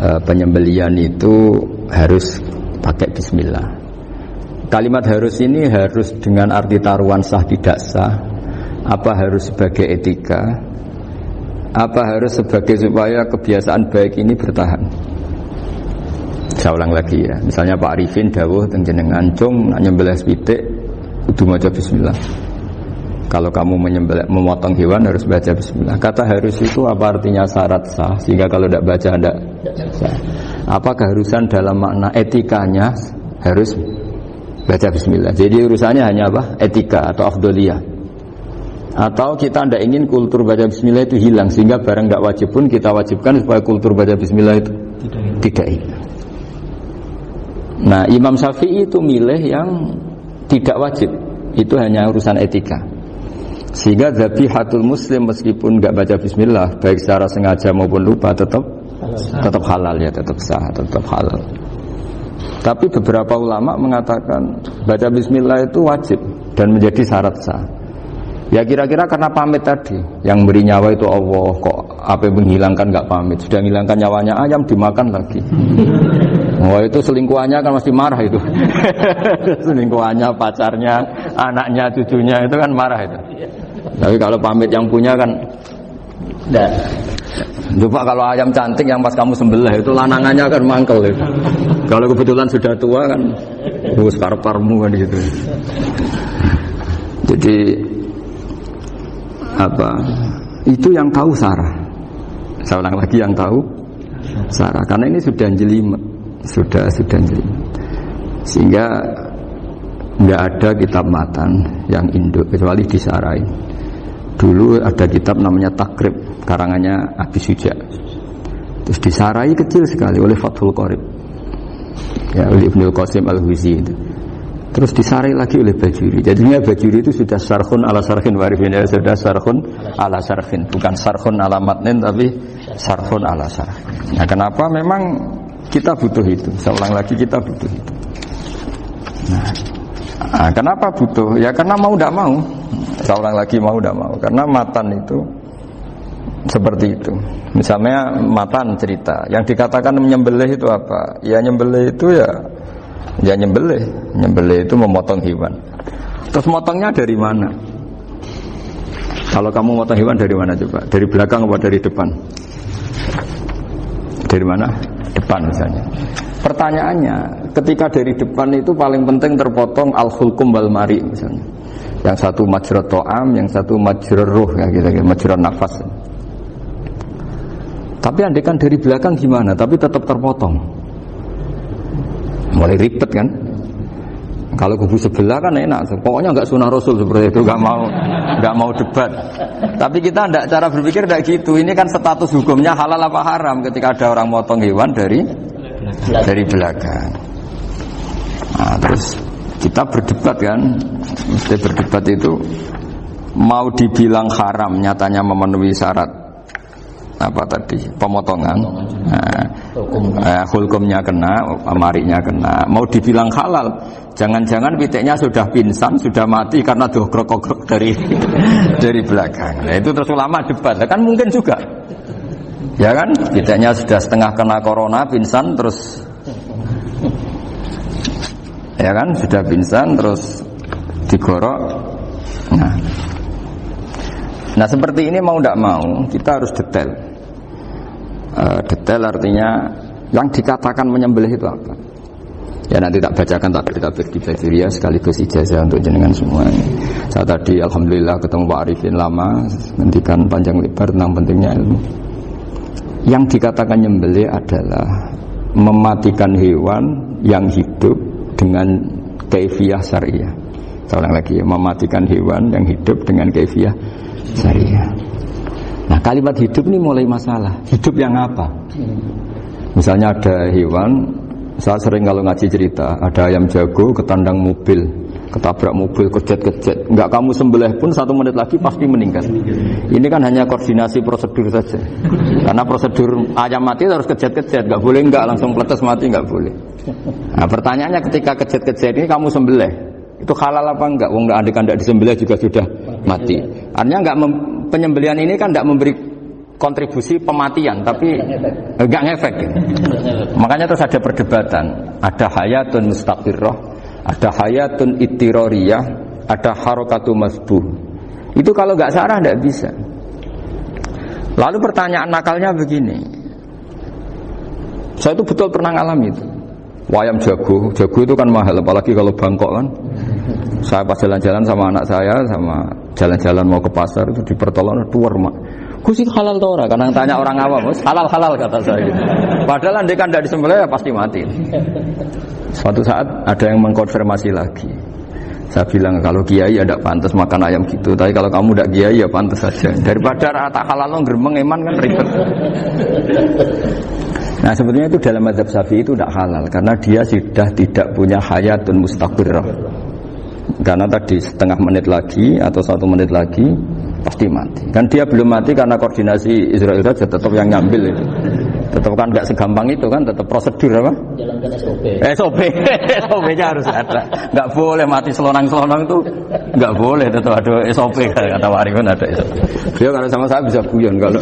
penyembelian itu harus pakai bismillah. Kalimat harus ini harus dengan arti taruhan sah tidak sah, apa harus sebagai etika, apa harus sebagai supaya kebiasaan baik ini bertahan. Saya ulang lagi ya, misalnya Pak Arifin dawuh teng jenengan cung nak nyembelih pitik kudu maca bismillah. Kalau kamu memotong hewan harus baca bismillah. Kata harus itu apa artinya syarat sah, sehingga kalau tidak baca tidak sah. Apa keharusan dalam makna etikanya harus baca bismillah. Jadi urusannya hanya apa? Etika atau afdoliyah. Atau kita tidak ingin kultur baca bismillah itu hilang, sehingga barang tidak wajib pun kita wajibkan supaya kultur baca bismillah itu tidak hilang. Nah, Imam Syafi'i itu milih yang tidak wajib, itu hanya urusan etika. Sehingga dhabihatul muslim meskipun enggak baca bismillah, baik secara sengaja maupun lupa tetap halal ya, tetap sah, tetap halal. Tapi beberapa ulama mengatakan baca bismillah itu wajib dan menjadi syarat sah. Ya kira-kira karena pamit tadi, yang beri nyawa itu Allah, kok apa yang menghilangkan enggak pamit, sudah menghilangkan nyawanya ayam dimakan lagi. Wah itu selingkuhannya kan mesti marah itu. Selingkuhannya, pacarnya, anaknya, cucunya itu kan marah itu. Tapi kalau pamit yang punya kan enggak. Coba kalau ayam cantik yang pas kamu sembelih itu lanangannya kan mangkel itu. Kalau kebetulan sudah tua kan terus karep-karepmu kan gitu. Jadi apa? Itu yang tahu Sarah. Saya ulang lagi, yang tahu Sarah, karena ini sudah jelimet. Sudah jelimet. Sehingga enggak ada kitab matan yang induk kecuali disarai. Dulu ada kitab namanya Takrib, karangannya Abi Suja. Terus disarai kecil sekali oleh Fathul Qorib, ya, oleh Ibnul Qasim Al-Huzi itu. Terus disarai lagi oleh Bajuri. Jadinya Bajuri itu sudah sarhun ala sarhin warifin, ya, sudah sarhun ala sarhin, bukan sarhun ala matnin tapi sarhun ala sarhin. Nah, kenapa memang kita butuh itu? Saya ulang lagi, kita butuh itu. Nah, kenapa butuh? Ya karena mau tidak mau. Saya ulang lagi, mau tidak mau. Karena matan itu seperti itu. Misalnya matan cerita, yang dikatakan menyembelih itu apa? Ya nyembelih itu ya nyembelih. Nyembelih itu memotong hewan. Terus motongnya dari mana? Kalau kamu motong hewan dari mana coba? Dari belakang atau dari depan? Dari mana? Depan misalnya. Pertanyaannya, ketika dari depan itu paling penting terpotong al-khulqum wal mari misalnya. Yang satu majrur to'am, yang satu majrur ruh, ya gitu, majrur nafas. Tapi andekan dari belakang gimana? Tapi tetap terpotong. Mulai ribet kan? Kalau kubu sebelah kan enak, pokoknya nggak sunah Rasul seperti itu, nggak mau debat. Tapi kita tidak, cara berpikir tidak gitu. Ini kan status hukumnya halal apa haram ketika ada orang motong hewan dari belakang. Nah, terus kita berdebat kan, mesti berdebat itu mau dibilang haram, nyatanya memenuhi syarat apa tadi, pemotongan. Hulkumnya kena, amarinya kena. Mau dibilang halal, jangan-jangan pitiknya sudah pingsan, sudah mati karena dogrok-dogrok dari belakang. Nah, itu terus ulama debat, kan mungkin juga. Ya kan, pitiknya sudah setengah kena corona, pingsan terus. Ya kan, sudah pingsan terus digorok. Nah seperti ini mau tidak mau kita harus detail. Detail artinya yang dikatakan menyembelih itu apa? Ya nanti tak bacakan tabir di Bajuriya sekaligus ijazah untuk jenengan semua. Saya tadi alhamdulillah ketemu Pak Arifin lama, ngendikan panjang lebar tentang pentingnya ilmu. Yang dikatakan menyembelih adalah mematikan hewan yang hidup dengan kaifiyah syariah. Saya ulang lagi, mematikan hewan yang hidup dengan kaifiyah syariah. Nah kalimat hidup ini mulai masalah. Hidup yang apa? Misalnya ada hewan, saya sering kalau ngaji cerita, ada ayam jago ketandang mobil, ketabrak mobil, kejet-kejet. Enggak kamu sembelih pun 1 menit lagi pasti meninggal. Ini kan hanya koordinasi prosedur saja. Karena prosedur ayam mati harus kejet-kejet, enggak boleh enggak langsung peletes mati, enggak boleh. Nah pertanyaannya ketika kejet-kejet ini kamu sembelih, itu halal apa enggak? Wong enggak disembelih juga sudah mati. Artinya enggak penyembelihan ini kan enggak memberi kontribusi pematian, tapi enggak ngefek. Makanya terus ada perdebatan. Ada hayatun mustaqirrah, ada hayatun ittirariyah, ada harakatu masbuh. Itu kalau enggak sarah enggak bisa. Lalu pertanyaan nakalnya begini. Saya itu betul pernah ngalami itu. Wayam jago itu kan mahal, apalagi kalau Bangkok kan. Saya pas jalan-jalan sama anak saya, sama jalan-jalan mau ke pasar itu di pertolongan tuwer mak. Gus itu halal tau ora? Karena tanya orang awam, halal kata saya gitu. Padahal andai kan tidak disembelih ya pasti mati. Suatu saat ada yang mengkonfirmasi lagi. Saya bilang kalau kiai ya tidak pantas makan ayam gitu, tapi kalau kamu tidak kiai ya pantas saja. Daripada rata halal lo geremeng eman kan ribet. Nah sebetulnya itu dalam mazhab Syafi'i itu tidak halal karena dia sudah tidak punya hayatun mustaqirrah. Karena tadi setengah menit lagi atau 1 menit lagi pasti mati. Kan dia belum mati karena koordinasi Israel saja, tetap yang ngambil itu. Tetap kan nggak segampang itu kan, tetap prosedur apa? Jalankan SOP. SOP-nya harus ada. Nggak boleh mati selonang-selonang itu, nggak boleh. Tetap ada SOP kata Warifan ada SOP. Dia kalau sama saya bisa guyon kalau.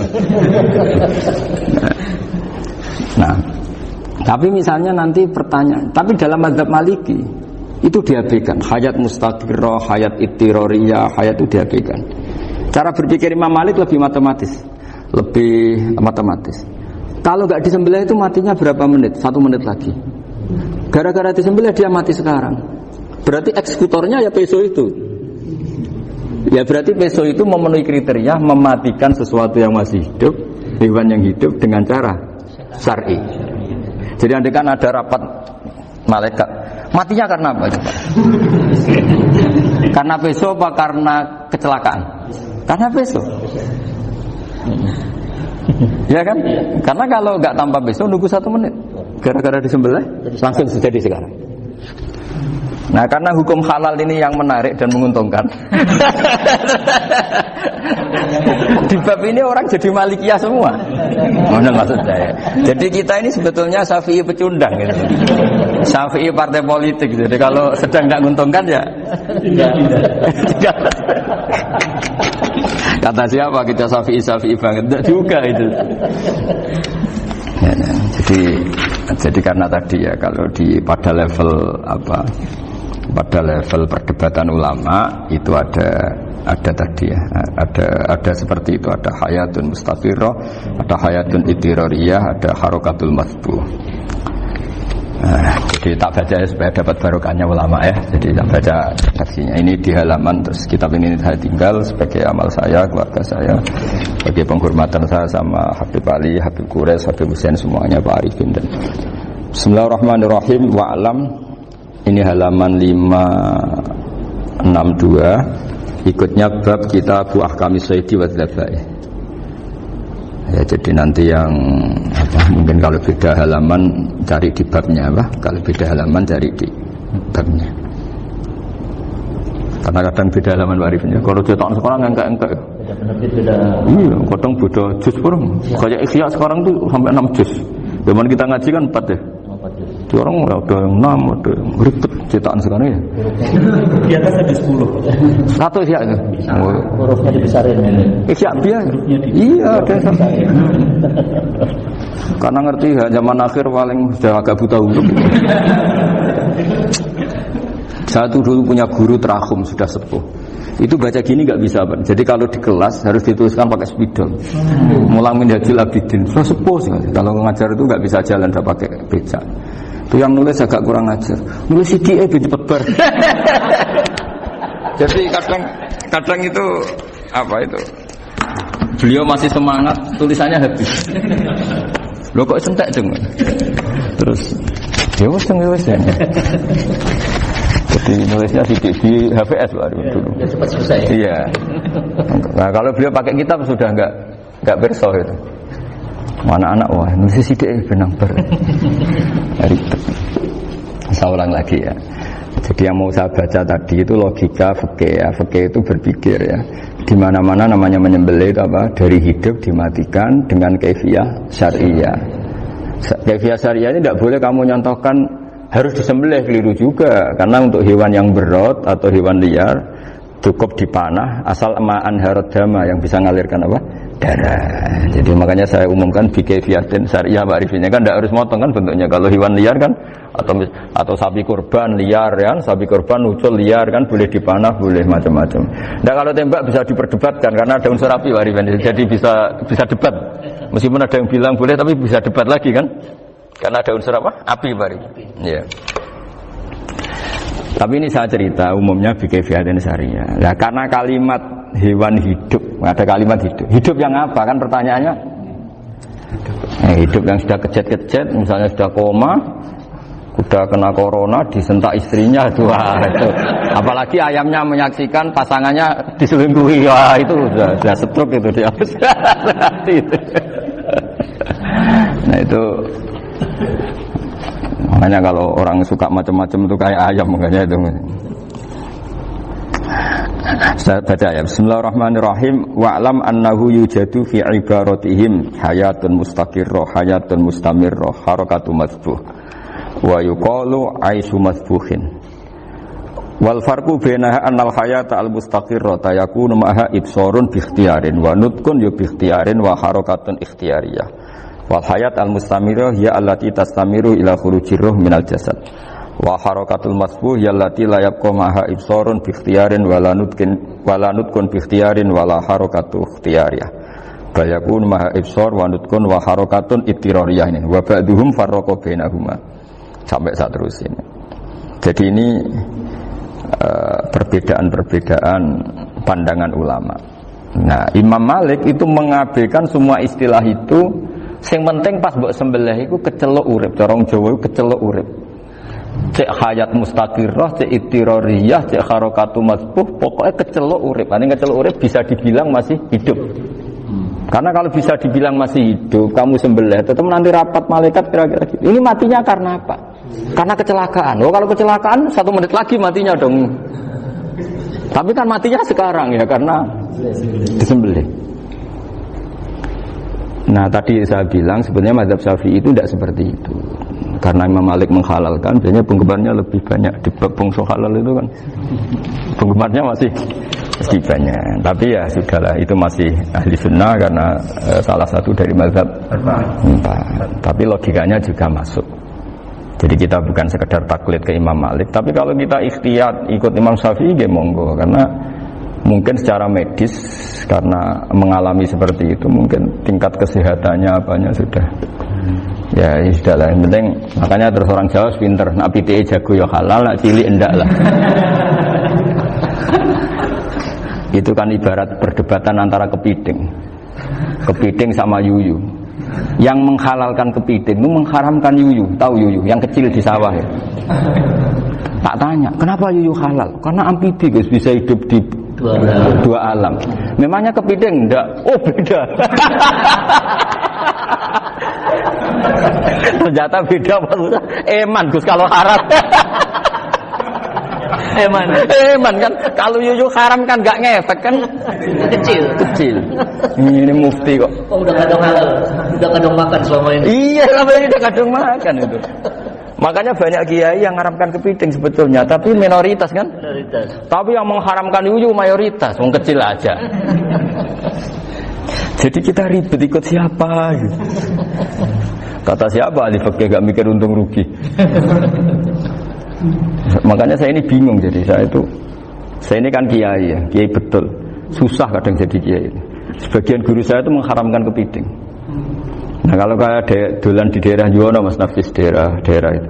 Nah, tapi misalnya nanti pertanyaan, tapi dalam mazhab Maliki itu diabaikan, hayat mustaqirrah, hayat ittirariyah, hayat itu diabaikan. Cara berpikir Imam Malik lebih matematis. Kalau nggak disembelih itu matinya berapa menit? 1 menit lagi. Gara-gara disembelih dia mati sekarang. Berarti eksekutornya ya peso itu. Ya berarti peso itu memenuhi kriteria mematikan sesuatu yang masih hidup, hewan yang hidup dengan cara syar'i. Jadi andai kan ada rapat malaikat, matinya karena apa? Karena peso apa karena kecelakaan? Karena peso. Ya kan? Karena kalau nggak tanpa peso nunggu 1 menit. Gara-gara disembelih langsung terjadi sekarang. Nah karena hukum halal ini yang menarik dan menguntungkan. Di bab ini orang jadi Malikiyah semua. Mana maksud saya? Jadi kita ini sebetulnya Syafi'i pecundang gitu. Syafi'i partai politik. Jadi kalau sedang tidak menguntungkan ya tidak. Kata siapa kita Syafi'i banget? Tidak juga itu. Ya, jadi karena tadi ya kalau pada level apa? Pada level perdebatan ulama itu ada tadi ya, ada seperti itu, ada hayatun mustaqirrah, ada hayatun ittirariyah, ada harakatul masbuh. Jadi tak baca ya supaya dapat barokahnya ulama ya. Jadi tak baca versinya. Ini di halaman, terus kitab ini saya tinggal sebagai amal saya, keluarga saya, sebagai penghormatan saya sama Habib Ali, Habib Quraisy, Habib Husain semuanya, Pak Arifin dan Bismillahirrahmanirrahim. Wa'lam. Ini halaman 562. Ikutnya bab kitab Ahkami Syaidi wa Dzabaih. Ya, jadi nanti yang mungkin kalau beda halaman cari di babnya kalau beda halaman cari di babnya. Karena kadang beda halaman warifnya. Kalau cetakan sekarang enggak. Beda. Iya, kadang beda juz pun. Kayak Ikhya sekarang tuh sampai 6 juz. Zaman kita ngaji kan 4 ya. Di orang ada yang 6, ada yang ribet cetakan sekarang ya. Di atas ada 10. Satu Ikhya itu. Hurufnya dibesarin. Ikhya biasa. Iya, ada yang karena ngerti ya, zaman akhir paling sudah agak buta huruf. Saya tuh dulu punya guru terakhum sudah sepuh. Itu baca gini nggak bisa, Pak. Jadi kalau di kelas harus dituliskan pakai spidol. Mulang Minhajul Abidin. Sudah sepuh sih. Kalau ngajar itu nggak bisa jalan, nggak pakai becak. Itu yang nulis agak kurang ajar. Nulis CDE cepet bar. Jadi kadang itu apa itu? Beliau masih semangat, tulisannya habis. Loh kok sentek dong? Terus ya wes ya. Jadi nulisnya di HVS baru dulu. Ya cepat selesai. Iya. Nah kalau beliau pakai kitab sudah enggak bersoh itu. Anak-anak wah nulis sidik benang ber. Ribet. Saya ulang lagi ya. Jadi yang mau saya baca tadi itu logika fikih ya. Fikih itu berpikir ya. Di mana-mana namanya menyembelih itu apa? Dari hidup dimatikan dengan kaifiyah syariah. Kaifiyah syariah ini tidak boleh kamu nyontohkan harus disembelih, keliru juga. Karena untuk hewan yang berat atau hewan liar cukup dipanah asal ma'an harad dama yang bisa ngalirkan apa? darah. Jadi makanya saya umumkan bikaifiatin syariah ma'rifiyah kan tidak harus motong kan bentuknya. Kalau hewan liar kan atau sapi kurban liar kan, sapi kurban ucul liar kan boleh dipanah, boleh macam-macam. Nah kalau tembak bisa diperdebatkan karena ada unsur api ma'rifiyah. Jadi bisa debat. Meskipun ada yang bilang boleh tapi bisa debat lagi kan? Karena ada unsur apa? Api ma'rifiyah. Iya. Tapi ini saya cerita umumnya bikaifiatin syariah. Nah karena kalimat hewan hidup, ada kalimat hidup. Hidup yang apa kan pertanyaannya? Hidup yang sudah kejet-kejet, misalnya sudah koma, sudah kena corona, disentak istrinya, itu. Apalagi ayamnya menyaksikan pasangannya diselingkuhi, wah itu sudah stroke itu dia. Nah itu. Makanya kalau orang suka macam-macam itu kayak ayam makanya itu. Saya baca ya. Bismillahirrahmanirrahim. Wa'lam annahu yujadu fi ibaratihim hayatun mustaqirrah, hayatun mustamirrah, harakatu madbuh. Wa yuqalu aisyu madbuhin. Wal farqu bainaha annal hayata al mustaqirrah yakunu ma'ha ibsarun bi ikhtiyarin wa nutqun bi ikhtiyarin wa harakatun ikhtiyariyah. Wal hayat al mustamirah ya allati tastamiru ila khurujir ruh minal jasad. Wa harakatul masbuh ya allati la yabqa maha ibsarun bi ikhtiyarin wala nutqun bi ikhtiyarin wala harakatu ikhtiyariyah. Bal yakun maha ibsar wa nutqun wa harakatun ittirariyah ini. Wa ba'duhum farraqa bainahuma. Sampai saat terus ini. Jadi ini perbedaan-perbedaan pandangan ulama. Nah, Imam Malik itu mengabaikan semua istilah itu. Sing penting pas mbok sembelih iku kecelok urip, cara wong Jawa kecelok urip. Cek hayat mustaqirrah, cek ittirariyah, cek harakatu masbuh, pokoknya kecelok urip. Ane kecelok urip bisa dibilang masih hidup. Karena kalau bisa dibilang masih hidup, kamu sembelih, tetap nanti rapat malaikat kira-kira gitu. Ini matinya karena apa? Karena kecelakaan. Oh, kalau kecelakaan 1 menit lagi matinya dong. Tapi kan matinya sekarang ya karena disembelih. Nah tadi saya bilang sebenarnya mazhab Syafi'i itu tidak seperti itu. Karena Imam Malik menghalalkan, biasanya penggemarnya lebih banyak. Di bab bungsu halal itu kan penggemarnya masih banyak. Tapi ya sudahlah, itu masih ahli sunnah karena salah satu dari mazhab 4. Tapi logikanya juga masuk. Jadi kita bukan sekedar taklid ke Imam Malik, tapi kalau kita ikhtiyat ikut Imam Syafi'i ya monggo, karena mungkin secara medis karena mengalami seperti itu mungkin tingkat kesehatannya apanya sudah ya sudah lah, yang penting makanya terus orang Jawa pinter nak PTE jago ya halal, nak cilik enggak lah. Itu kan ibarat perdebatan antara kepiting sama yuyu. Yang menghalalkan kepiting itu mengharamkan yuyu. Tahu yuyu yang kecil di sawah ya? Tak tanya kenapa yuyu halal, karena amfibi guys, bisa hidup di dua alam. Memangnya kepiting enggak? Oh beda. Ternyata beda maksudnya. Eman Gus kalau haram. Eman kan kalau yuyu haram kan enggak ngefek kan, kecil. Ini mufti kok. Oh udah kadang halal, udah kadang makan selama ini. Iya selama ini udah kadang makan itu. Makanya banyak kiai yang mengharamkan kepiting sebetulnya, tapi minoritas kan? Minoritas. Tapi yang mengharamkan yuyu mayoritas, wong kecil aja. Jadi kita ribet ikut siapa? Gitu. Kata siapa? Ahli fikih gak mikir untung rugi. Makanya saya ini bingung, jadi saya ini kan kiai ya, kiai betul. Susah kadang jadi kiai. Sebagian guru saya itu mengharamkan kepiting. Nah kalau kayak dolan di daerah Juwana Mas Nafis daerah itu,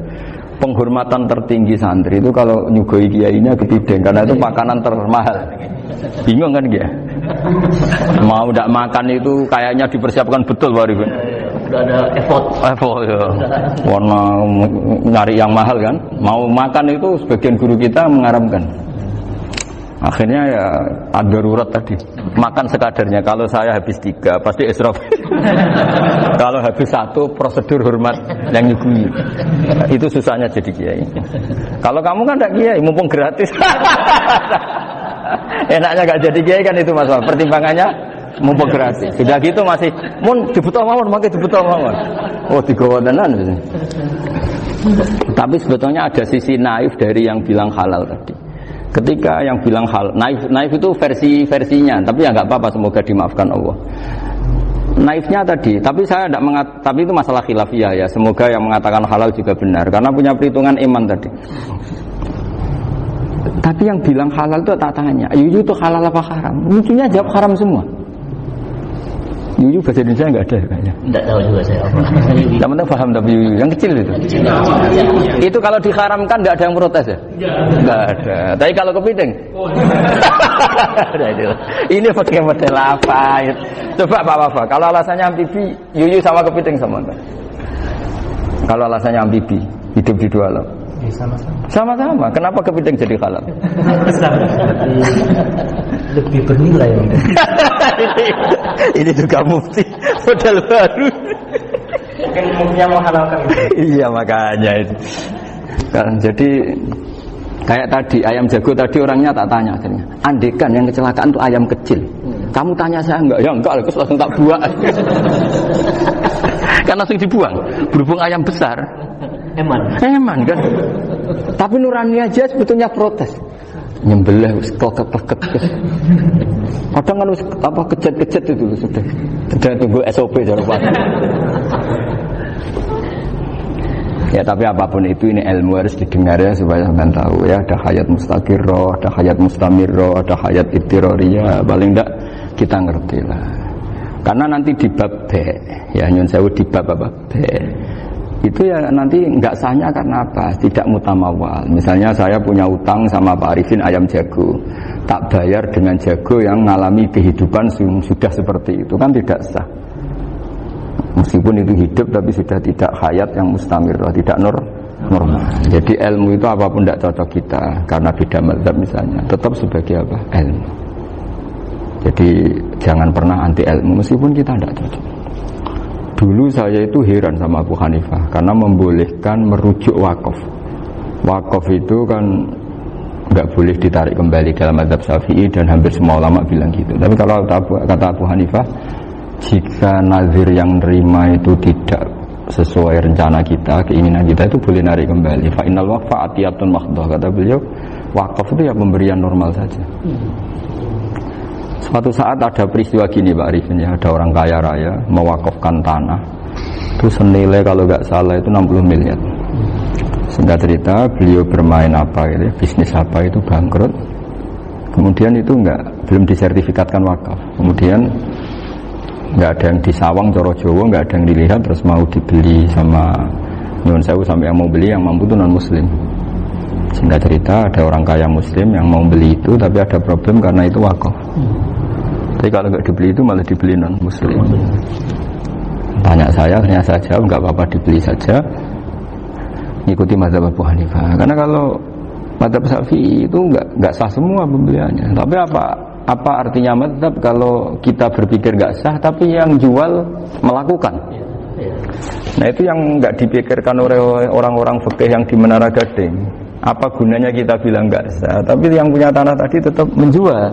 penghormatan tertinggi santri itu kalau nyugoi kiainya kepiting karena itu makanan termahal. Bingung kan dia? Mau tidak makan itu kayaknya dipersiapkan betul baru kan? Udah ada effort ya. Warna nyari yang mahal kan? Mau makan itu sebagian guru kita mengharamkan. Akhirnya ya ada darurat tadi. Makan sekadarnya. Kalau saya habis 3 pasti israf. Kalau habis 1 prosedur hormat yang nyugui. Itu susahnya jadi kiai. Kalau kamu kan tidak kiai, mumpung gratis. Enaknya gak jadi kiai kan itu masalah. Pertimbangannya mumpung gratis. Sudah gitu masih mun dibutuh mawon, makai dibutuh mawon. Oh digawa tenan. Tapi sebetulnya ada sisi naif dari yang bilang halal tadi. Ketika yang bilang hal naif itu versinya, tapi ya nggak apa-apa, semoga dimaafkan Allah. naifnya tadi, tapi saya tidak tapi itu masalah khilafiyah ya. Semoga yang mengatakan halal juga benar, karena punya perhitungan iman tadi. Tapi yang bilang halal itu tak tanya, yuyu itu halal apa haram? Lucunya jawab haram semua. Yuyu bahasa Indonesia enggak ada kayaknya. Enggak tahu juga saya apa. Yang penting paham tapi yuyu, yang kecil itu. Itu kalau diharamkan enggak ada yang protes ya? Enggak ada. Tapi kalau kepiting? Ini pakai model apa? Coba Pak Wafa, kalau alasannya amfibi, yuyu sama kepiting sama enggak? Kalau alasannya amfibi, hidup di dua alam. Sama-sama. Kenapa kepiting jadi halal? Lebih bernilai. Ini juga mufti model baru. Mungkin muftinya menghalalkan. Iya makanya itu. Kan jadi kayak tadi ayam jago tadi orangnya tak tanya akhirnya. Andekan yang kecelakaan itu ayam kecil. Kamu tanya saya enggak? Ya enggak, terus langsung tak buang. Kan langsung dibuang. Berhubung ayam besar. Eman kan. Tapi nurani aja sebetulnya protes. Nyembelih kleket-kleket. Kadang kan apa kejet-kejet itu sudah tunggu SOP jalan waktu. Ya tapi apapun itu ini ilmu harus didengar ya supaya sampean tahu ya, ada hayat mustaqirrah, ada hayat mustamirrah, ada hayat ittirariyah, paling enggak kita ngerti lah. Karena nanti di bab B ya nyun sewu di bab apa B itu ya nanti enggak sahnya karena apa? Tidak mutamawal. Misalnya saya punya utang sama Pak Arifin ayam jago, tak bayar dengan jago yang mengalami kehidupan sudah seperti itu kan tidak sah. Meskipun itu hidup tapi sudah tidak hayat yang mustamirah, tidak normal. Jadi ilmu itu apapun tidak cocok kita karena beda mazhab misalnya, tetap sebagai apa? Ilmu. Jadi jangan pernah anti ilmu meskipun kita tidak cocok. Dulu saya itu heran sama Abu Hanifah karena membolehkan merujuk wakaf. Wakaf itu kan nggak boleh ditarik kembali dalam mazhab Syafi'i dan hampir semua ulama bilang gitu. Tapi kalau kata Abu Hanifah, jika nazir yang nerima itu tidak sesuai rencana kita, keinginan kita, itu boleh narik kembali. Fa innal waqfa atiyatun mahdhah, kata beliau, wakaf itu ya pemberian normal saja. Suatu saat ada peristiwa gini Pak Arifin ya, ada orang kaya raya mewakafkan tanah itu senilai kalau nggak salah itu 60 miliar. Singkat cerita beliau bermain apa gitu, bisnis apa itu bangkrut, kemudian itu belum disertifikatkan wakaf, kemudian nggak ada yang disawang coro Jawa, nggak ada yang dilihat, terus mau dibeli sama nyuwun sewu sampai yang mau beli yang mampu itu non muslim. Singkat cerita ada orang kaya muslim yang mau beli itu tapi ada problem karena itu wakaf. Tapi kalau nggak dibeli itu malah dibeli non muslim. Tanya saya jawab nggak apa-apa dibeli saja, ngikuti mazhab Abu Hanifah. Karena kalau mazhab Syafi'i itu nggak sah semua pembeliannya. Tapi apa artinya mazhab kalau kita berpikir nggak sah tapi yang jual melakukan? Nah itu yang nggak dipikirkan oleh orang-orang fikih yang di Menara Gading. Apa gunanya kita bilang nggak sah, tapi yang punya tanah tadi tetap menjual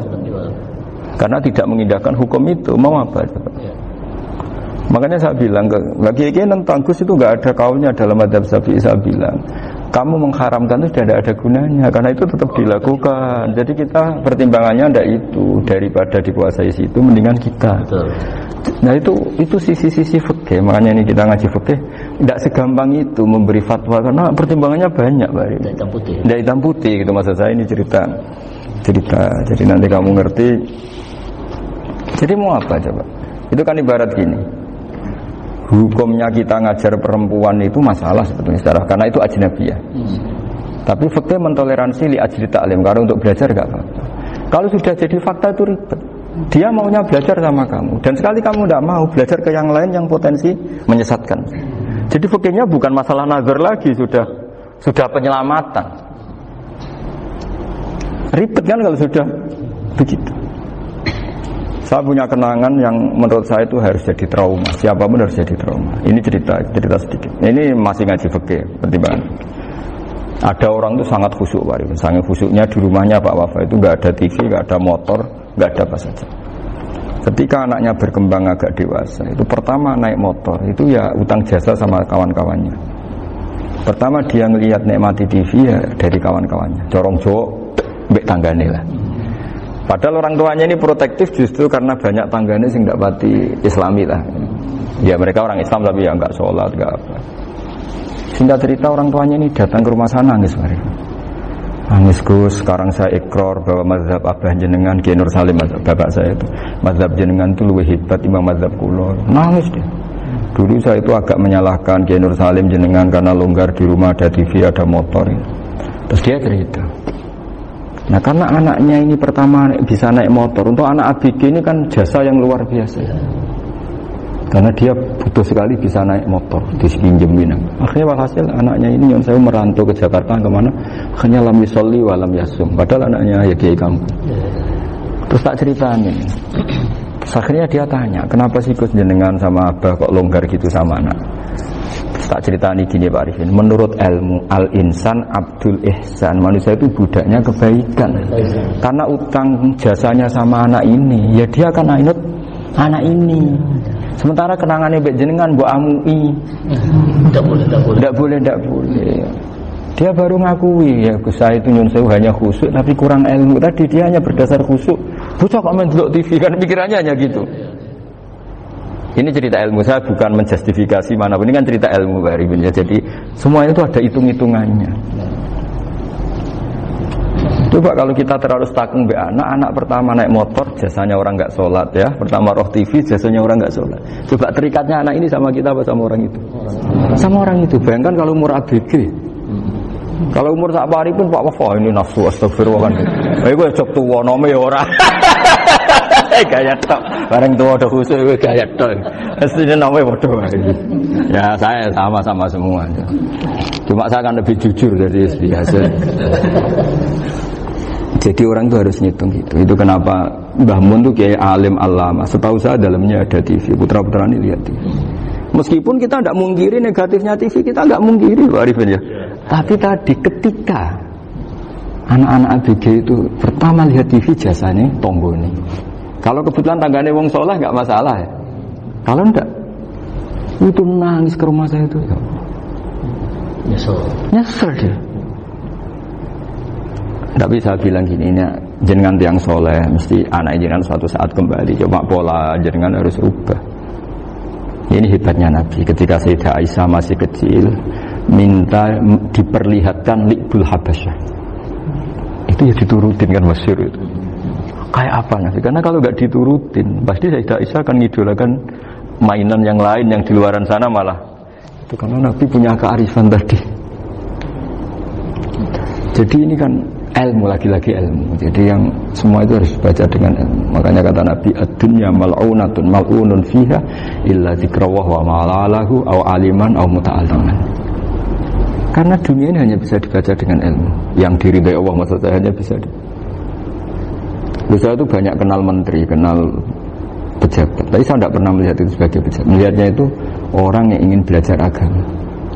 karena tidak mengindahkan hukum itu. Mau apa coba? Makanya saya bilang bagi tentang Gus itu nggak ada kaulnya dalam mazhab Syafi'i. Saya bilang kamu mengharamkan itu tidak ada gunanya karena itu tetap dilakukan. Jadi kita pertimbangannya ada itu, daripada dikuasai situ mendingan kita. Betul. Nah itu sisi-sisi fikih. Makanya ini kita ngaji fikih tidak segampang itu memberi fatwa karena pertimbangannya banyak, Pak. Tidak hitam putih. Tidak hitam putih gitu maksud saya, ini cerita. Jadi nanti kamu ngerti. Jadi mau apa coba? Itu kan ibarat gini. Hukumnya kita ngajar perempuan itu masalah sebetulnya secara karena itu ajnabiyah. Tapi fakta mentoleransi li ajli ta'lim karena untuk belajar enggak apa-apa. Kalau sudah jadi fakta itu ribet. Dia maunya belajar sama kamu dan sekali kamu tidak mau belajar ke yang lain yang potensi menyesatkan. Jadi fakihnya bukan masalah nazar lagi, sudah penyelamatan. Ribet kan kalau sudah begitu. Saya punya kenangan yang menurut saya itu harus jadi trauma. Siapapun harus jadi trauma. Ini cerita sedikit. Ini masih ngaji fikih, pertimbangan. Ada orang itu sangat khusyuk, Pak. Sangat khusyuknya di rumahnya Pak Wafa itu nggak ada TV, nggak ada motor, nggak ada apa saja. Ketika anaknya berkembang agak dewasa, itu pertama naik motor itu ya utang jasa sama kawan-kawannya. Pertama dia ngelihat nikmati TV ya dari kawan-kawannya. Corong Jawa, mbek tanggane lah. Padahal orang tuanya ini protektif justru karena banyak tangganya sing ndak pati Islami lah. Ya mereka orang Islam tapi ya enggak sholat, enggak apa. Singkat cerita orang tuanya ini datang ke rumah saya nangis mereka. Nangis Gus, sekarang saya ikrar bahwa mazhab abah jenengan Kiai Nur Salim, bapak saya itu mazhab jenengan itu lebih hebat timbang mazhab kula. Nangis dia. Dulu saya itu agak menyalahkan Kiai Nur Salim jenengan karena longgar di rumah ada TV, ada motor. Terus dia cerita. Nah karena anaknya ini pertama bisa naik motor, untuk anak ABG ini kan jasa yang luar biasa. Karena dia butuh sekali bisa naik motor dipinjemin. Akhirnya walhasil anaknya ini yang saya merantau ke Jakarta kemana? Akhirnya lam yusolli wa lam yasum. Padahal anaknya ya kiai kampung. Terus tak ceritain. Terus akhirnya dia tanya, kenapa sih Gus jenengan sama abah kok longgar gitu sama anak? Terus tak ceritani gini Pak Arifin. Menurut ilmu al-insan abdul ihsan, manusia itu budaknya kebaikan. Karena utang jasanya sama anak ini, ya dia akan ingat anak ini. Sementara kenangannya mbak jenengan mbok amui. Tidak boleh. Dia baru ngakui ya Gus saya itu nyun sewu hanya khusyuk tapi kurang ilmu. Tadi dia hanya berdasar khusyuk. Bocah kok main delok TV kan pikirannya hanya gitu. Ini cerita ilmu, saya bukan menjustifikasi manapun, ini kan cerita ilmu Pak Arifin ya. Jadi semua itu ada hitung-hitungannya. Coba kalau kita terlalu stakung be anak pertama naik motor jasanya orang nggak sholat ya, pertama roh TV jasanya orang nggak sholat. Coba terikatnya anak ini sama kita apa sama orang itu? Sama orang itu. Bayangkan kalau umur ABG, kalau umur sak pari pun Pak Wafah ini nafsu astagfirullah kan. Gue cok tua nome ya orang. Gaya tok, bareng tua udah khusus gue gaya tok. Aslinya namanya bodoh. Ya saya sama semua. Cuma saya akan lebih jujur dari biasa. Jadi orang itu harus ngitung gitu. Itu kenapa Mbah Mun tuh kayak alim alama. Setahu saya dalamnya ada TV. Putra-putra ini lihat TV. Meskipun kita tidak mungkiri negatifnya TV, kita nggak mungkiri Pak Arifin ya. Tapi tadi ketika anak-anak ABG itu pertama lihat TV jasanya tonggo ini. Kalau kebetulan tanggane wong soleh nggak masalah ya. Kalau enggak, itu nangis ke rumah saya itu. Nyesel dia. Tapi saya bilang gini, ini jenengan tiang soleh, mesti anak jenengan suatu saat kembali. Coba pola jenengan harus ubah. Ini hebatnya Nabi. Ketika Sayyidah Aisyah masih kecil, minta diperlihatkan Liqbul Habasyah. Itu ya diturutin kan masyhur itu. Kayak apa Nabi? Karena kalau nggak diturutin, pasti Sayyidah Aisyah akan ngidolakan mainan yang lain yang di luaran sana malah. Itu karena Nabi punya kearifan tadi. Jadi ini kan ilmu, lagi-lagi ilmu. Jadi yang semua itu harus dibaca dengan ilmu. Makanya kata Nabi, ad-dunya mal'unatun mal'unun fiha illa dzikrawah wa ma'alalahu aw aliman aw muta'alliman. Karena dunia ini hanya bisa dibaca dengan ilmu. Yang diridai Allah maksud saya hanya bisa saya itu banyak kenal menteri, kenal pejabat. Tapi saya tidak pernah melihat itu sebagai pejabat. Melihatnya itu orang yang ingin belajar agama.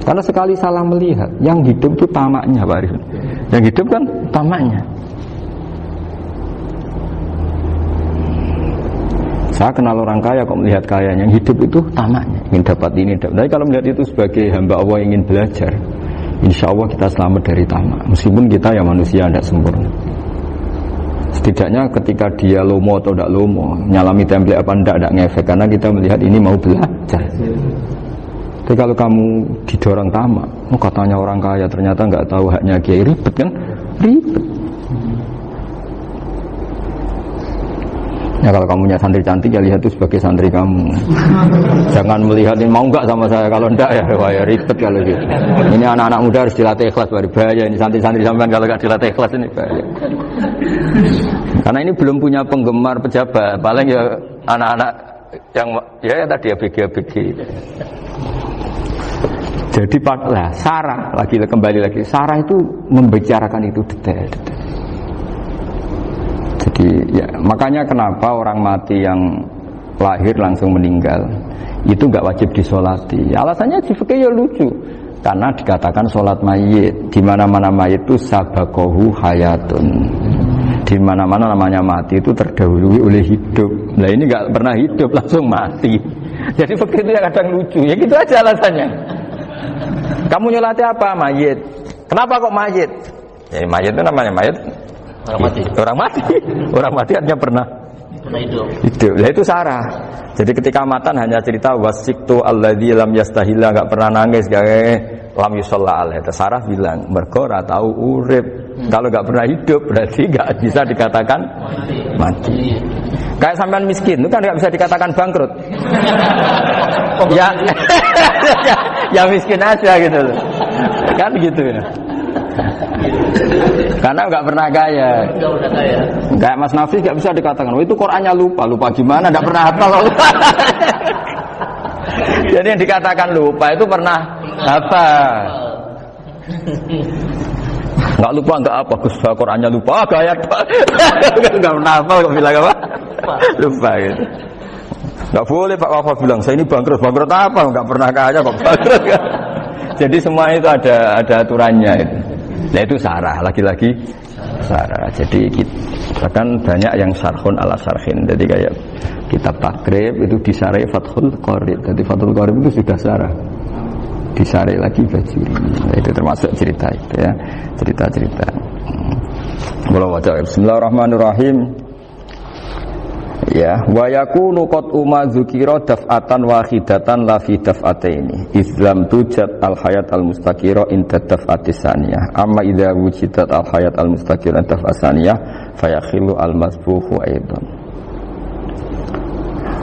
Karena sekali salah melihat, yang hidup itu tamaknya Pak Arifin. Yang hidup kan tamaknya. Saya kenal orang kaya kok melihat kaya, yang hidup itu tamaknya, ingin dapat ini. Tapi kalau melihat itu sebagai hamba Allah yang ingin belajar, insya Allah kita selamat dari tamak. Meskipun kita ya manusia tidak sempurna. Setidaknya ketika dia lomo atau tidak lomo, nyalami template apa tidak ngefek, karena kita melihat ini mau belajar. Tapi kalau kamu didorong tamak, katanya orang kaya ternyata nggak tahu haknya kiai, ribet kan? Ribet. Ya kalau kamu punya santri cantik ya lihat itu sebagai santri kamu. Jangan melihat ini mau nggak sama saya, kalau enggak ya wah, ribet kalau gitu. Ini anak-anak muda harus dilatih ikhlas, bahaya ini santri-santri sampean kalau nggak dilatih ikhlas ini bahaya. Karena ini belum punya penggemar pejabat, paling ya anak-anak yang ya tadi ABG. Jadi lah Sarah kembali lagi Sarah itu membicarakan itu detail. Jadi ya makanya kenapa orang mati yang lahir langsung meninggal itu nggak wajib disolati. Alasannya di fikih ya lucu. Karena dikatakan sholat mayit, di mana-mana mayit itu sabakohu hayatun. Di mana-mana namanya mati itu terdahului oleh hidup. Nah ini nggak pernah hidup langsung mati. Jadi fikih itu yang kadang lucu. Ya gitu aja alasannya. Kamu nyolati apa? Mayit. Kenapa kok mayit? Ya mayit itu namanya mayit. Orang mati. Orang mati artinya pernah Hidup. Lah itu sarah. Jadi ketika matan hanya cerita wasiktu alladzi lam yastahilla, enggak pernah nangis, lam yusalla alaihi. Sarah bilang mergo ora tau urip. Kalau enggak pernah hidup berarti enggak bisa dikatakan mati. Kayak sampean miskin itu kan enggak bisa dikatakan bangkrut. Ya. Ya miskin aja gitu loh. Kan gitu ya. Karena nggak pernah kaya. Kayak Mas Nafi nggak bisa dikatakan, oh itu Qurannya lupa gimana? Nggak pernah hafal. Jadi yang dikatakan lupa itu pernah apa? Nggak lupa nggak apa? Gus Qurannya lupa, gaya nggak pernah hafal kok bilang apa? Lupa gitu. Nggak boleh Pak Wafa bilang saya ini bangkrut apa? Nggak pernah kaya kok bangkrut. Jadi semua itu ada aturannya itu. Nah itu sarah, lagi-lagi sarah. Jadi bahkan banyak yang sarhun ala sarhin. Jadi kayak kitab takrib itu disarai Fathul Qorib. Jadi Fathul Qorib itu sudah sarah. Disarai lagi Bajuri. Nah, itu termasuk cerita itu ya. Cerita-cerita. Bismillahirrahmanirrahim. Ya, wa yakunu qad umma dzukira daf'atan wahidatan la fi daf'ataini. Islam tujad al hayat al mustaqira inda daf'atis saniyah. Amma idza wujidat al hayat al mustaqira inda daf'as saniyah fayakhilu al masbuhu aidan.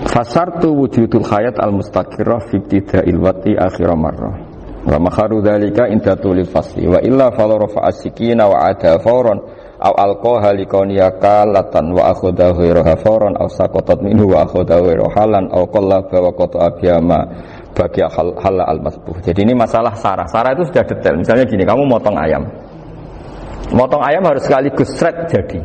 Fasartu wujudul hayat al mustaqira fi ibtida'il waqti akhir marrah. Wa makharu dzalika inda tulil fasli wa illa fala rafa'a sikina wa ada fawran aw alqaha liqawniyaka latan wa akhadha ghayraha fawran aw saqatat minhu wa akhadha ghayraha halan aw qallaba wa qata'a biyama bagi hal al-masbuh. Jadi ini masalah sarah. Sarah itu sudah detail. Misalnya gini, kamu motong ayam. Motong ayam harus sekaligus sret jadi.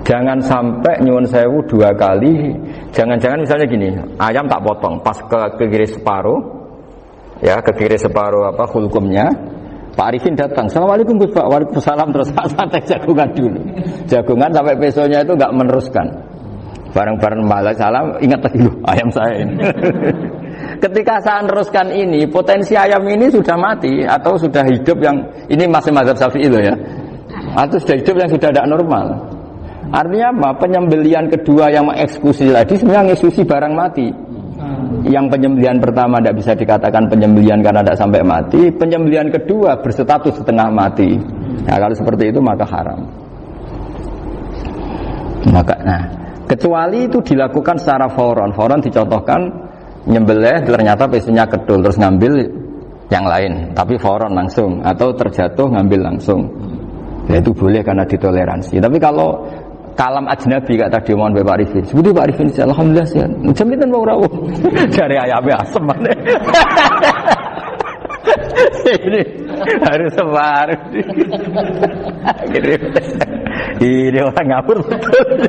Jangan sampai nyuwun sewu dua kali. Jangan-jangan misalnya gini, ayam tak potong pas ke kiri separuh. Ya, ke kiri separuh apa hulkumnya. Pak Arifin datang, Assalamualaikum Gus Pak, waalaikumsalam, terus santai jagungan dulu. Jagungan sampai besoknya itu enggak meneruskan. Bareng-bareng malah salam, ingat lagi loh, ayam saya ini. Ketika saya meneruskan ini, potensi ayam ini sudah mati atau sudah hidup yang ini masih mazhab Syafi'i loh ya. Atau sudah hidup yang sudah tidak normal. Artinya apa? Penyembelian kedua yang mengeksekusi tadi sebenarnya mengeksekusi barang mati. Yang penyembelian pertama tidak bisa dikatakan penyembelian karena tidak sampai mati. Penyembelian kedua berstatus setengah mati. Nah, kalau seperti itu maka haram. Kecuali itu dilakukan secara fauron. Fauron dicontohkan nyembelih ternyata pesunya kedul terus ngambil yang lain. Tapi fauron langsung atau terjatuh ngambil langsung. Ya itu boleh karena ditoleransi. Tapi kalau kalam ajnabi kata tadi omongan Pak Arifin. Sebuti Pak Arifin, alhamdulillah sehat. Jaminan mau rawuh. Dari ayamnya asem mana? Ini harus sebar. Ini orang ngapur betul.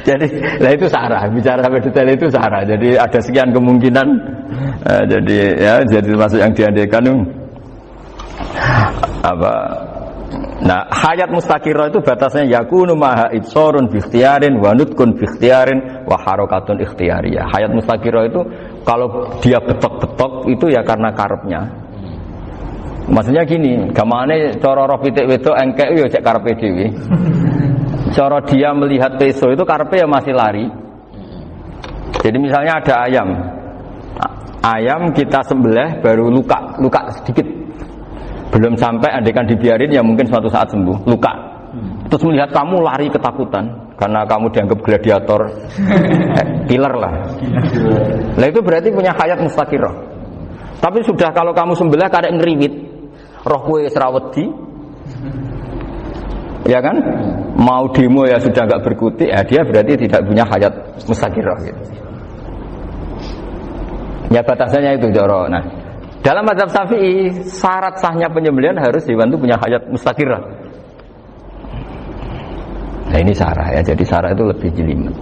Jadi, nah itu sarah. Bicara sampai detail itu sarah. Jadi ada sekian kemungkinan. Jadi ya, jadi termasuk yang diandaikan apa? Nah, hayat mustaqirah itu batasnya yakunu maha itsorun bi ikhtiyarin wa nutkun bi ikhtiyarin wa harakatun ikhtiyariyah. Hayat mustaqirah itu kalau dia betok-betok itu ya karena karepnya. Maksudnya gini, gamane cara roh pitik wedok engkek yo cek karepe dhewe. Cara dia melihat peso itu karepe ya masih lari. Jadi misalnya ada ayam. Ayam kita sembelih baru luka sedikit. Belum sampai andaikan dibiarin ya mungkin suatu saat sembuh, luka. Terus melihat kamu lari ketakutan karena kamu dianggap gladiator, killer lah. Nah itu berarti punya hayat mustaqirah. Tapi sudah kalau kamu sembelih kadek ngeriwit, roh kowe serawedi, ya kan? Mau demo ya sudah enggak berkutik, ya dia berarti tidak punya hayat mustaqirah. Gitu. Ya batasannya itu Joro. Nah. Dalam mazhab Syafi'i, syarat sahnya penyembelihan harus hewan itu punya hayat mustaqirah. Nah ini sarah ya, jadi sarah itu lebih jelimet.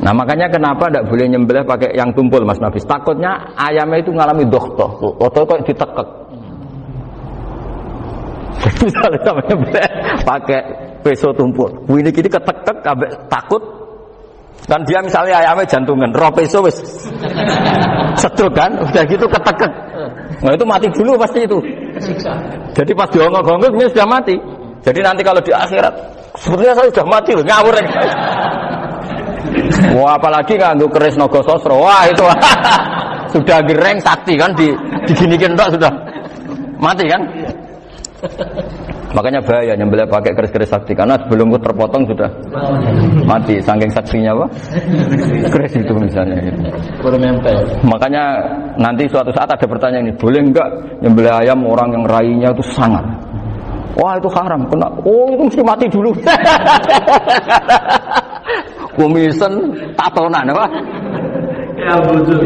Nah makanya kenapa tidak boleh nyembelih pakai yang tumpul Mas Nafis? Takutnya ayamnya itu ngalami dohtoh, atau kok ditekek. Misalnya sama nyembelih pakai peso tumpul, ini ketekek, takut. Kan dia misalnya ayamnya jantungan, roh peso wis seduk kan, udah gitu ketekek. Nah itu mati dulu pasti itu. Jadi pas diongok-ongok dia sudah mati. Jadi nanti kalau di akhirat sebenarnya saya sudah mati loh, ngawur. Wah, apalagi nganggo keris naga sastra. Wah, itu sudah gereng sakti kan diginikin tok sudah mati kan? Makanya bahaya nyembelih pakai keris-keris sakti karena sebelum terpotong sudah mati saking saksinya apa? Keris itu misalnya gitu. Makanya nanti suatu saat ada pertanyaan ini, boleh enggak nyembelih ayam orang yang rainya itu sangat? Wah, itu haram. Kena. Oh, itu mesti mati dulu. Kumisen tatonan apa?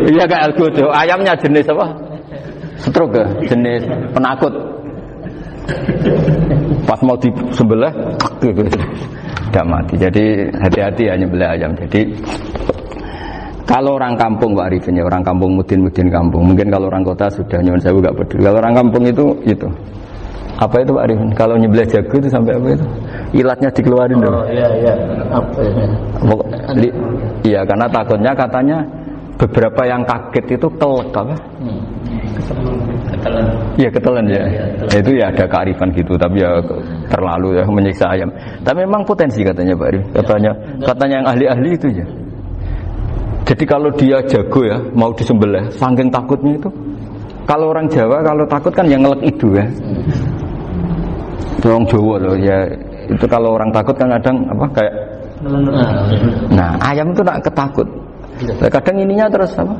Iya kayak algojo. Ayamnya jenis apa? Stroke ya? Jenis penakut. Pas mau disembelih tidak mati. Jadi hati-hati ya nyembelih ayam. Jadi kalau orang kampung Pak Arifin ya, orang kampung mudin kampung. Mungkin kalau orang kota sudah nyuwun sewu enggak peduli. Kalau orang kampung itu apa itu Pak Arifin? Kalau nyembelih jago itu sampai apa itu? Ilatnya dikeluarin dulu. Oh iya. Apa ya? Iya, karena takutnya katanya beberapa yang kaget itu kelek apa? Ketelan. Iya ketelan ya. Itu ya ada kearifan gitu, tapi ya terlalu ya menyiksa ayam. Tapi memang potensi katanya Pak Arif. Katanya yang ahli-ahli itu ya. Jadi kalau dia jago ya mau disembelih, saking takutnya itu. Kalau orang Jawa kalau takut kan yang ngelek itu ya. Orang Jawa loh ya. Itu kalau orang takut kan kadang apa kayak. Nah ayam itu tak ketakut. Kadang ininya terus apa?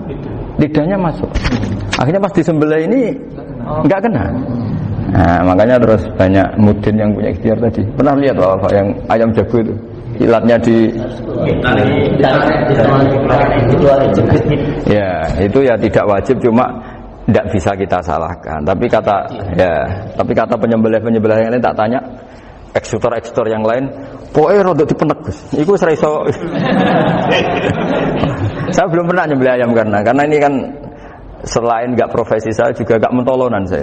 Lidahnya masuk. Akhirnya pas disembelih ini nggak kena. Nah, makanya terus banyak mudin yang punya ikhtiar tadi. Pernah lihat Bapak yang ayam jago itu? Ilatnya ya, itu ya tidak wajib, cuma tidak bisa kita salahkan. Tapi kata penyembelih yang lain tak tanya, eksekutor yang lain, pokoknya rodok dipenek Gus. Iku seraiso. Saya belum pernah nyembelih ayam karena ini kan selain nggak profesi saya juga nggak mentolonan saya.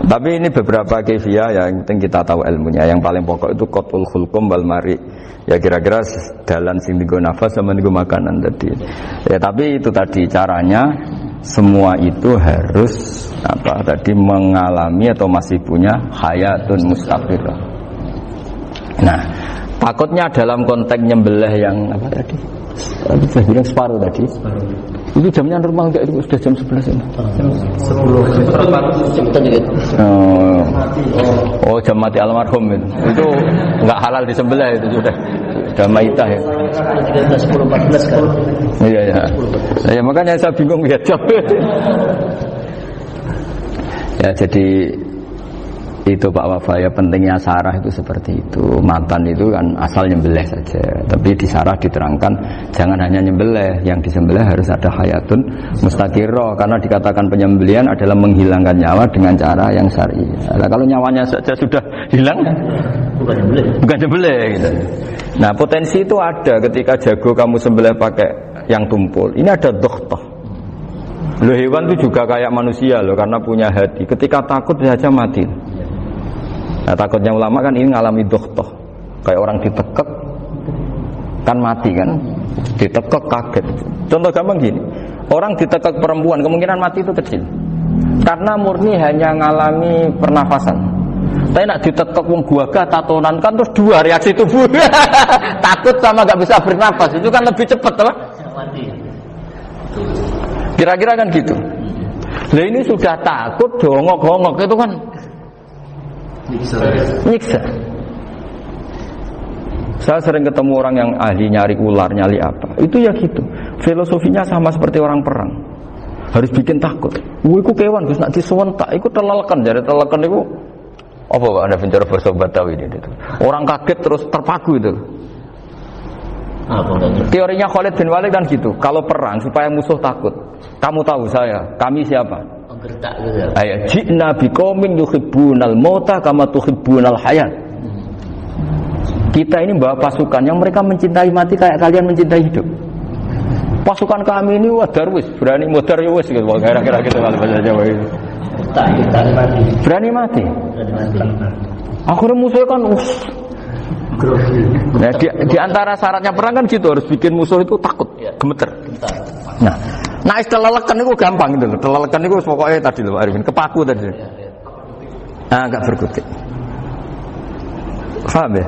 Tapi ini beberapa kefiah ya, yang penting kita tahu ilmunya. Yang paling pokok itu qatul khulqum wal mari. Ya kira-kira dalan sing digo nafas sama digo makanan tadi. Ya tapi itu tadi caranya semua itu harus mengalami atau masih punya hayatun mustaqirah. Nah, takutnya dalam konteks nyembelih yang apa tadi? Saya bilang separuh tadi. Itu jamnya normal enggak? Itu sudah jam 11 ini. 10. Oh, jam mati almarhum itu. Itu enggak halal disembelih itu sudah maitah ya. 10-14 kan. Iya. Ya makanya saya bingung lihat jam. Ya jadi itu Pak Wafa ya, pentingnya sarah itu seperti itu. Matan itu kan asal nyembelih saja, tapi di sarah diterangkan jangan hanya nyembelih, yang disembelih harus ada hayatun mustaqirah, karena dikatakan penyembelihan adalah menghilangkan nyawa dengan cara yang syar'i. Nah, kalau nyawanya saja sudah hilang bukan nyembelih gitu. Nah potensi itu ada ketika jago kamu sembelih pakai yang tumpul, ini ada dokhtoh. Loh, hewan itu juga kayak manusia loh, karena punya hati, ketika takut saja mati. Nah, takutnya ulama kan ini ngalami dokhtoh, kayak orang ditekek kan mati kan, ditekek kaget. Contoh gampang gini, orang ditekek perempuan kemungkinan mati itu kecil, karena murni hanya ngalami pernafasan. Tapi nak ditekek wong gagah tatonan kan terus dua reaksi tubuh, takut sama gak bisa bernafas, itu kan lebih cepat apa? Mati. Kira-kira kan gitu. Lah ini sudah takut dongok-dongok itu kan nyiksa. Saya sering ketemu orang yang ahli nyari ular, nyari apa. Itu ya gitu. Filosofinya sama seperti orang perang. Harus bikin takut. Iku kewan Gus nak disuwentak, iku telelekan, jare telelekan iku apa Pak Anda bicara bahasa Batawi itu. Orang kaget terus terpaku itu. Teorinya Khalid bin Walid kan gitu. Kalau perang supaya musuh takut. Kamu tahu kami siapa? Gertak gitu ya. Ayat jina biqaumin yuhibbunal mauta kama tuhibbunal hayat. Kita ini bawa pasukan yang mereka mencintai mati kayak kalian mencintai hidup. Pasukan kami ini darwis, berani modar ya wis gitu. Kira-kira gitu kalau bahasa Jawa itu. Gertak mati. Berani mati. Akhirnya musuh kan nah, di antara syaratnya perang kan gitu, harus bikin musuh itu takut, gemeter. Nah telelekan itu gampang gitu loh. Telelekan itu pokoknya tadi loh Pak Arifin, kepaku tadi. Agak berkutik. Paham ya?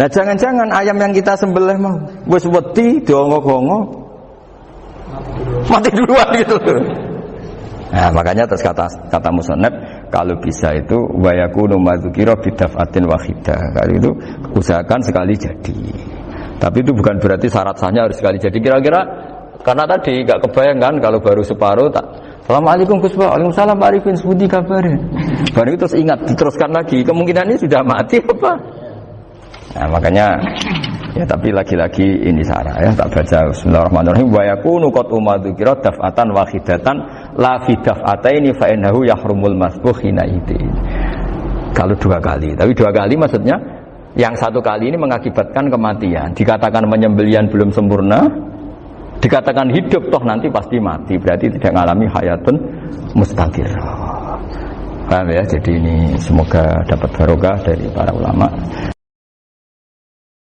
Nah jangan-jangan ayam yang kita sembelih mau wis wedi dongo-dongo mati duluan gitu. Nah makanya terus kata musannaf kalau bisa itu wa yakunu madzukira bidafatin wahidah. Kalau itu usahakan sekali jadi. Tapi itu bukan berarti syarat sahnya harus sekali jadi. Kira-kira karena tadi enggak kebayang kan kalau baru separuh tak Assalamualaikum Gus Pak. Waalaikumsalam Pak Arifin, sepundi kabarnya? Baru itu terus ingat diteruskan lagi. Kemungkinan ini sudah mati apa? Nah, makanya ya tapi lagi-lagi ini sarah ya tak baca bismillahirrahmanirrahim wa yakunu qad umadzukira daf'atan wahidatan la fi daf'ataini fa innahu yahrumul masbuh hina idin. Kalau 2 kali, tapi 2 kali maksudnya yang 1 kali ini mengakibatkan kematian. Dikatakan penyembelihan belum sempurna, dikatakan hidup toh nanti pasti mati, berarti tidak mengalami hayatun mustaqirah. Paham ya? Jadi ini semoga dapat barokah dari para ulama.